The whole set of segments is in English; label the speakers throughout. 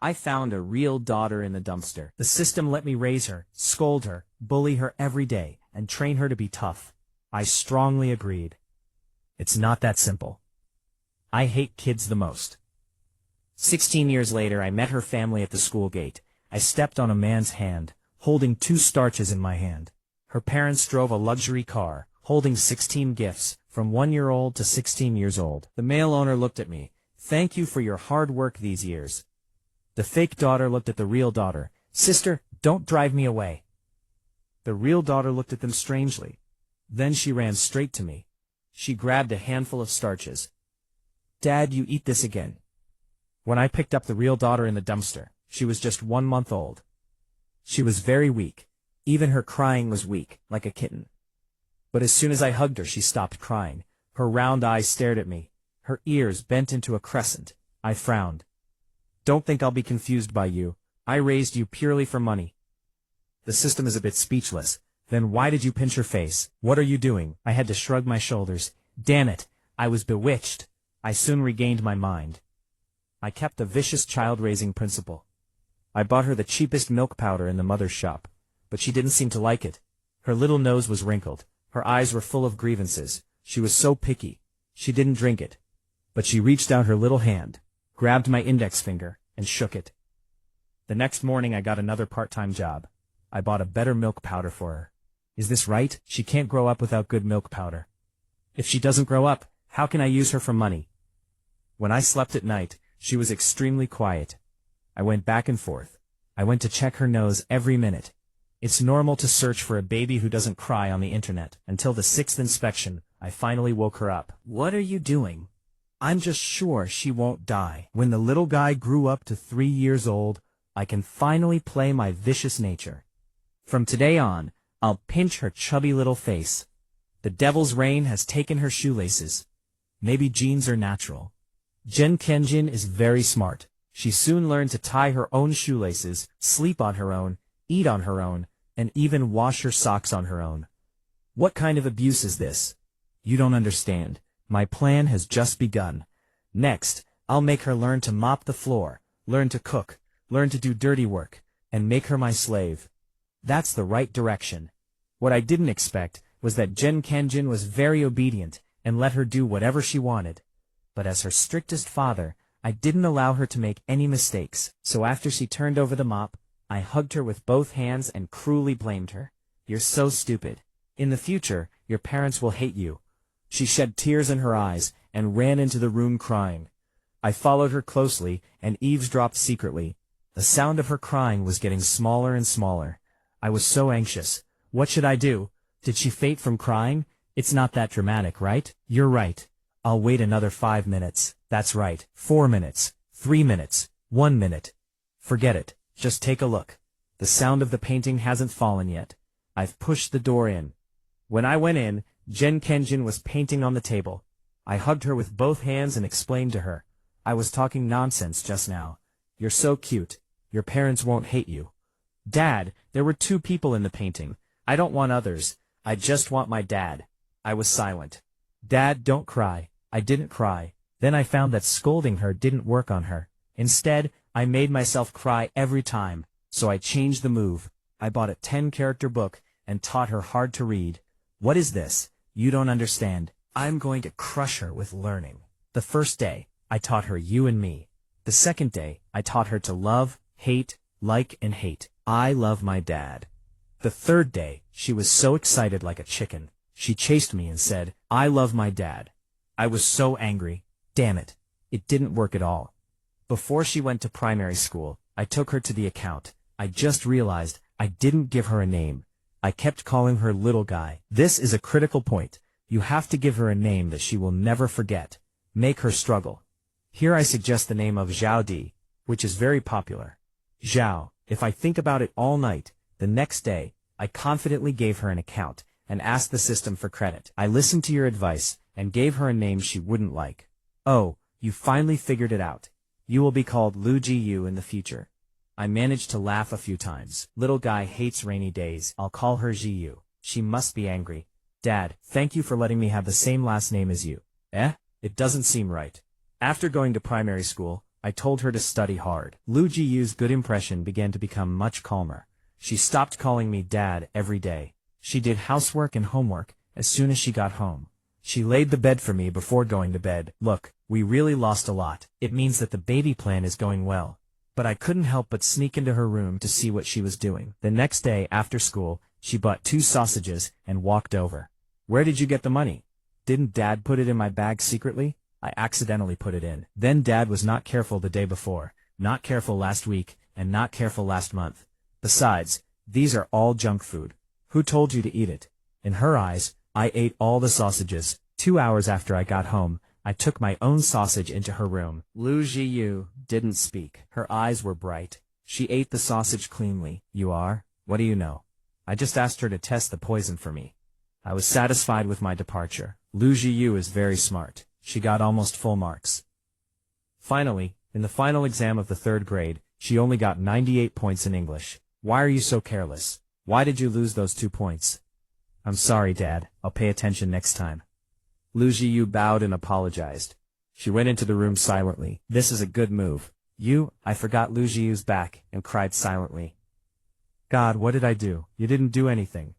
Speaker 1: I found a real daughter in the dumpster. The system let me raise her, scold her, bully her every day, and train her to be tough. I strongly agreed. It's not that simple. I hate kids the most. 16 years later, I met her family at the school gate. I stepped on a man's hand, holding 2 starches in my hand. Her parents drove a luxury car, holding 16 gifts, from 1-year-old to 16 years old. The male owner looked at me. Thank you for your hard work these years. The fake daughter looked at the real daughter. Sister, don't drive me away. The real daughter looked at them strangely. Then she ran straight to me. She grabbed a handful of starches. Dad, you eat this again. When I picked up the real daughter in the dumpster, she was just 1 month old. She was very weak. Even her crying was weak, like a kitten. But as soon as I hugged her, she stopped crying. Her round eyes stared at me. Her ears bent into a crescent. I frowned. Don't think I'll be confused by you. I raised you purely for money. The system is a bit speechless. Then why did you pinch her face? What are you doing? I had to shrug my shoulders. Damn it, I was bewitched. I soon regained my mind. I kept the vicious child-raising principle. I bought her the cheapest milk powder in the mother's shop, but she didn't seem to like it. Her little nose was wrinkled. Her eyes were full of grievances. She was so picky. She didn't drink it. But she reached out her little hand, grabbed my index finger, and shook it. The next morning I got another part-time job. I bought a better milk powder for her. Is this right? She can't grow up without good milk powder. If she doesn't grow up, how can I use her for money? When I slept at night, she was extremely quiet. I went back and forth. I went to check her nose every minute. It's normal to search for a baby who doesn't cry on the internet. Until the 6th inspection, I finally woke her up. What are you doing? I'm just sure she won't die. When the little guy grew up to 3 years old, I can finally play my vicious nature. From today on, I'll pinch her chubby little face. The devil's reign has taken her shoelaces. Maybe genes are natural. Jen Kenjin is very smart. She soon learned to tie her own shoelaces, sleep on her own, eat on her own, and even wash her socks on her own. What kind of abuse is this? You don't understand. My plan has just begun. Next, I'll make her learn to mop the floor, learn to cook, learn to do dirty work, and make her my slave. That's the right direction. What I didn't expect was that Jen Kenjin was very obedient and let her do whatever she wanted. But as her strictest father, I didn't allow her to make any mistakes. So after she turned over the mop, I hugged her with both hands and cruelly blamed her. You're so stupid. In the future, your parents will hate you. She shed tears in her eyes and ran into the room crying. I followed her closely and eavesdropped secretly. The sound of her crying was getting smaller and smaller. I was so anxious. What should I do? Did she faint from crying? It's not that dramatic, right? You're right. I'll wait another 5 minutes. That's right. 4 minutes. 3 minutes. 1 minute. Forget it. Just take a look. The sound of the painting hasn't fallen yet. I've pushed the door in. When I went in, Jen Kenjin was painting on the table. I hugged her with both hands and explained to her. I was talking nonsense just now. You're so cute. Your parents won't hate you. Dad, there were 2 people in the painting. I don't want others. I just want my dad. I was silent. Dad, don't cry. I didn't cry. Then I found that scolding her didn't work on her. Instead, I made myself cry every time. So I changed the move. I bought a 10-character book and taught her hard to read. What is this? You don't understand. I'm going to crush her with learning. The first day, I taught her you and me. The second day, I taught her to love, hate, like, and hate. I love my dad. The third day, she was so excited like a chicken. She chased me and said, I love my dad. I was so angry. Damn it. It didn't work at all. Before she went to primary school, I took her to the account. I just realized I didn't give her a name. I kept calling her little guy. This is a critical point. You have to give her a name that she will never forget. Make her struggle. Here I suggest the name of Zhao Di, which is very popular. Zhao. If I think about it all night, the next day, I confidently gave her an account and asked the system for credit. I listened to your advice and gave her a name she wouldn't like. Oh, you finally figured it out. You will be called Lu Ji Yu in the future. I managed to laugh a few times. Little guy hates rainy days. I'll call her Ji Yu. She must be angry. Dad, thank you for letting me have the same last name as you. It doesn't seem right. After going to primary school, I told her to study hard. Lu Jiyu's good impression began to become much calmer. She stopped calling me dad every day. She did housework and homework as soon as she got home. She laid the bed for me before going to bed. Look, we really lost a lot. It means that the baby plan is going well. But I couldn't help but sneak into her room to see what she was doing. The next day after school, she bought 2 sausages and walked over. Where did you get the money? Didn't Dad put it in my bag secretly? I accidentally put it in. Then Dad was not careful the day before, not careful last week, and not careful last month. Besides, these are all junk food. Who told you to eat it? In her eyes, I ate all the sausages. 2 hours after I got home, I took my own sausage into her room. Lu Jiyu didn't speak. Her eyes were bright. She ate the sausage cleanly. You are? What do you know? I just asked her to test the poison for me. I was satisfied with my departure. Lu Jiyu is very smart. She got almost full marks. Finally, in the final exam of the 3rd grade, she only got 98 points in English. Why are you so careless? Why did you lose those 2 points? I'm sorry, Dad. I'll pay attention next time. Lu Jiyu bowed and apologized. She went into the room silently. This is a good move. I forgot Lu Jiyu's back and cried silently. God, what did I do? You didn't do anything.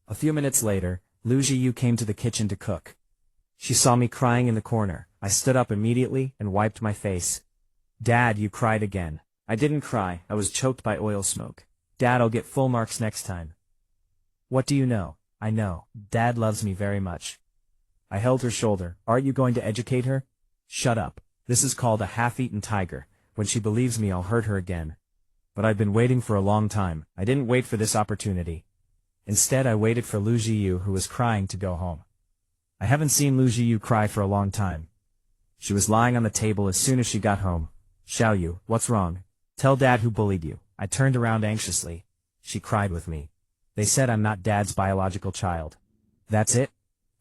Speaker 1: A few minutes later, Lu Jiyu came to the kitchen to cook. She saw me crying in the corner. I stood up immediately and wiped my face. Dad, you cried again. I didn't cry. I was choked by oil smoke. Dad, I'll get full marks next time. What do you know? I know. Dad loves me very much. I held her shoulder. Aren't you going to educate her? Shut up. This is called a half-eaten tiger. When she believes me, I'll hurt her again. But I've been waiting for a long time. I didn't wait for this opportunity. Instead, I waited for Lu Jiyu, who was crying, to go home. I haven't seen Lu Jiyu cry for a long time. She was lying on the table as soon as she got home. Xiaoyu, what's wrong? Tell Dad who bullied you. I turned around anxiously. She cried with me. They said I'm not Dad's biological child. That's it?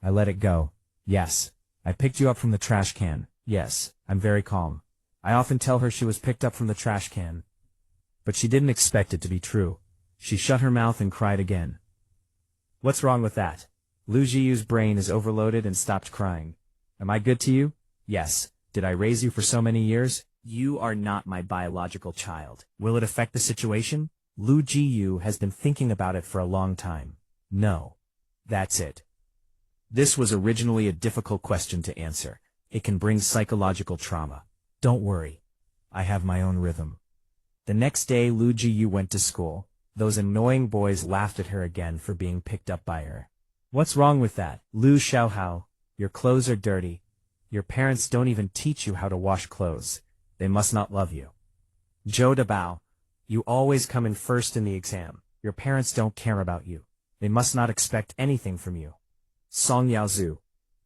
Speaker 1: I let it go. Yes. I picked you up from the trash can. Yes. I'm very calm. I often tell her she was picked up from the trash can. But she didn't expect it to be true. She shut her mouth and cried again. What's wrong with that? Lu Jiyu's brain is overloaded and stopped crying. Am I good to you? Yes. Did I raise you for so many years? You are not my biological child. Will it affect the situation? Lu Jiyu has been thinking about it for a long time. No. That's it. This was originally a difficult question to answer. It can bring psychological trauma. Don't worry. I have my own rhythm. The next day, Lu Jiyu went to school. Those annoying boys laughed at her again for being picked up by her. What's wrong with that? Lu Xiaohao, your clothes are dirty. Your parents don't even teach you how to wash clothes. They must not love you. Zhou Dabao, you always come in first in the exam. Your parents don't care about you. They must not expect anything from you. Song Yaozu,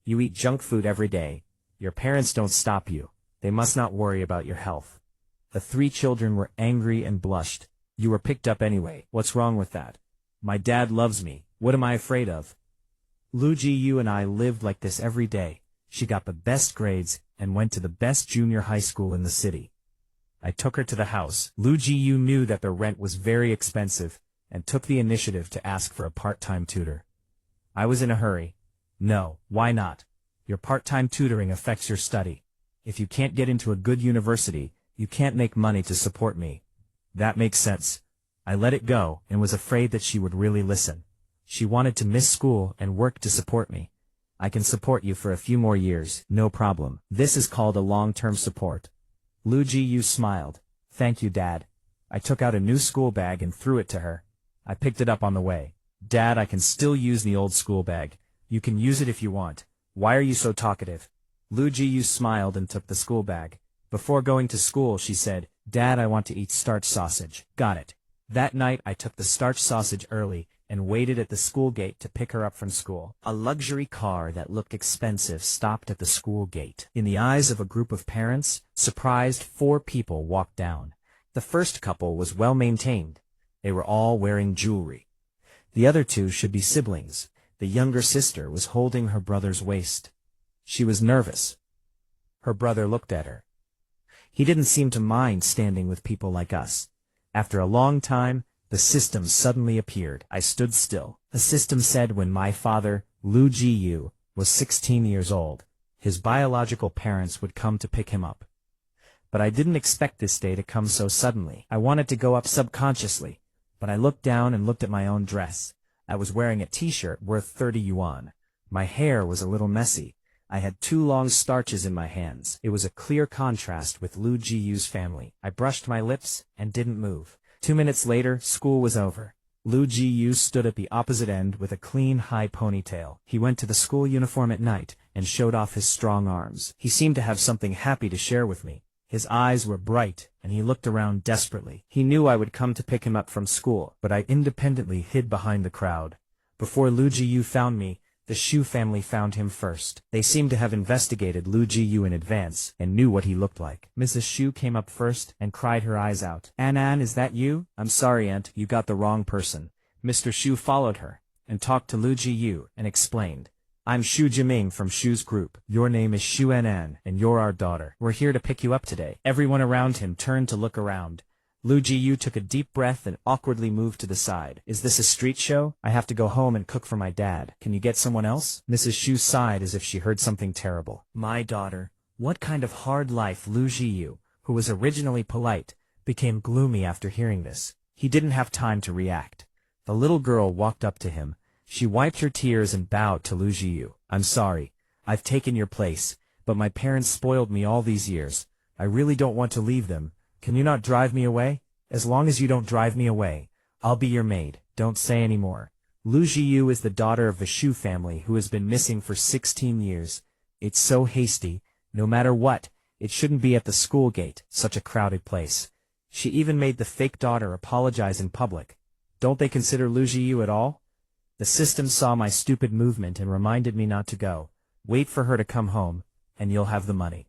Speaker 1: you eat junk food every day. Your parents don't stop you. They must not worry about your health. The 3 children were angry and blushed. You were picked up anyway. What's wrong with that? My dad loves me. What am I afraid of? Lu Jiyu and I lived like this every day. She got the best grades and went to the best junior high school in the city. I took her to the house. Lu Jiyu knew that the rent was very expensive and took the initiative to ask for a part-time tutor. I was in a hurry. No, why not? Your part-time tutoring affects your study. If you can't get into a good university, you can't make money to support me. That makes sense. I let it go and was afraid that she would really listen. She wanted to miss school and work to support me. I can support you for a few more years, no problem. This is called a long-term support. Lu Jiyu smiled. Thank you, Dad. I took out a new school bag and threw it to her. I picked it up on the way. Dad, I can still use the old school bag. You can use it if you want. Why are you so talkative? Lu Jiyu smiled and took the school bag. Before going to school, she said, Dad, I want to eat starch sausage. Got it. That night, I took the starch sausage early and waited at the school gate to pick her up from school. A luxury car that looked expensive stopped at the school gate. In the eyes of a group of parents, surprised 4 people walked down. The first couple was well maintained. They were all wearing jewelry. The other 2 should be siblings. The younger sister was holding her brother's waist. She was nervous. Her brother looked at her. He didn't seem to mind standing with people like us. After a long time, the system suddenly appeared. I stood still. The system said when my father, Lu Jiyu, was 16 years old, his biological parents would come to pick him up. But I didn't expect this day to come so suddenly. I wanted to go up subconsciously, but I looked down and looked at my own dress. I was wearing a t-shirt worth 30 yuan. My hair was a little messy. I had 2 long starches in my hands. It was a clear contrast with Lu Jiyu's family. I brushed my lips and didn't move. 2 minutes later, school was over. Lu Jiyu stood at the opposite end with a clean, high ponytail. He went to the school uniform at night and showed off his strong arms. He seemed to have something happy to share with me. His eyes were bright, and he looked around desperately. He knew I would come to pick him up from school, but I independently hid behind the crowd. Before Lu Jiyu found me, the Shu family found him first. They seemed to have investigated Lu Jiyu in advance and knew what he looked like. Mrs. Shu came up first and cried her eyes out. "Ann, is that you? I'm sorry, Aunt, you got the wrong person." Mr. Shu followed her and talked to Lu Jiyu and explained. "I'm Shu Jiming from Shu's group. Your name is Shu An, and you're our daughter. We're here to pick you up today." Everyone around him turned to look around. Lu Jiyu took a deep breath and awkwardly moved to the side. "Is this a street show? I have to go home and cook for my dad. Can you get someone else?" Mrs. Shu sighed as if she heard something terrible. My daughter. What kind of hard life? Lu Jiyu, who was originally polite, became gloomy after hearing this. He didn't have time to react. The little girl walked up to him. She wiped her tears and bowed to Lu Jiyu. "I'm sorry. I've taken your place, but my parents spoiled me all these years. I really don't want to leave them. Can you not drive me away? As long as you don't drive me away, I'll be your maid. Don't say any more." Lu Jiyu is the daughter of the Shu family who has been missing for 16 years. It's so hasty. No matter what, it shouldn't be at the school gate, such a crowded place. She even made the fake daughter apologize in public. Don't they consider Lu Jiyu at all? The system saw my stupid movement and reminded me not to go. Wait for her to come home, and you'll have the money.